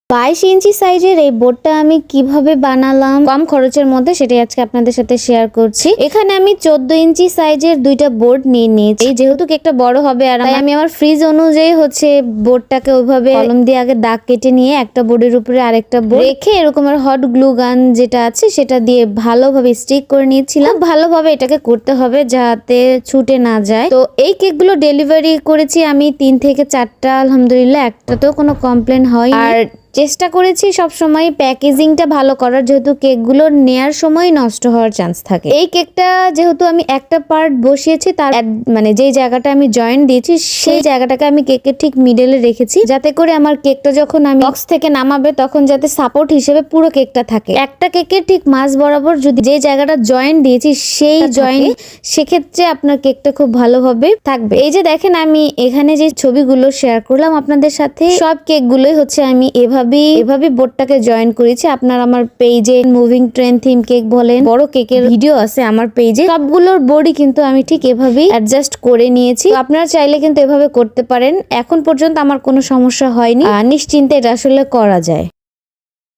22 ইঞ্চি সাইজের এই বোর্ডটা আমি কিভাবে বানালাম কম খরচের মধ্যে সেটাই আজকে আপনাদের সাথে শেয়ার করছি। এখানে আমি 14 ইঞ্চি সাইজের দুইটা বোর্ড নিয়ে নিয়েছি, যেহেতু কেকটা বড় হবে আর আমি আমার ফ্রিজ অনুযায়ী বোর্ডটাকে ওইভাবে কলম দিয়ে আগে দাগ কেটে নিয়ে একটা বোর্ডের উপরে আরেকটা বোর্ড রেখে এরকমের হট গ্লু গান যেটা আছে সেটা দিয়ে ভালোভাবে স্টিক করে নিয়েছিলাম। ভালোভাবে এটাকে করতে হবে যাতে ছুটে না যায়। তো এই কেকগুলো ডেলিভারি করেছি আমি 3 থেকে 4টা, আলহামদুলিল্লাহ একটাতেও কোনো কমপ্লেন হয়নি। আর চেষ্টা করেছি সব সময় প্যাকেজিংটা ভালো করার, যেহেতু কেকগুলো নেয়ার সময় নষ্ট হওয়ার চান্স থাকে। এই কেকটা যেহেতু আমি একটা পার্ট বসিয়েছি, তার মানে যেই জায়গাটা আমি জয়েন্ট দিয়েছি সেই জায়গাটাকে আমি কেকের ঠিক মিডলে রেখেছি, যাতে করে আমার কেকটা যখন আমি বক্স থেকে নামাবে তখন যাতে সাপোর্ট হিসেবে পুরো কেকটা থাকে। একটা কেকের ঠিক মাঝ বরাবর যদি যে জায়গাটা জয়েন্ট দিয়েছি সেই জয়েন্ট, সেক্ষেত্রে আপনার কেকটা খুব ভালোভাবে থাকবে। এই যে দেখেন আমি এখানে যে ছবিগুলো শেয়ার করলাম আপনাদের সাথে, সব কেকগুলোই আমি এভাবে বোর্ডটাকে জয়েন করেছি। আপনার আমার পেজে মুভিং ট্রেন থিম কেক বলেন, বড় কেকের ভিডিও আছে আমার পেজে, সবগুলোর বোর্ডই কিন্তু আমি ঠিক এভাবেই অ্যাডজাস্ট করে নিয়েছি। আপনারা চাইলে কিন্তু এভাবে করতে পারেন। এখন পর্যন্ত আমার কোনো সমস্যা হয়নি, নিশ্চিন্তে এটা আসলে করা যায়।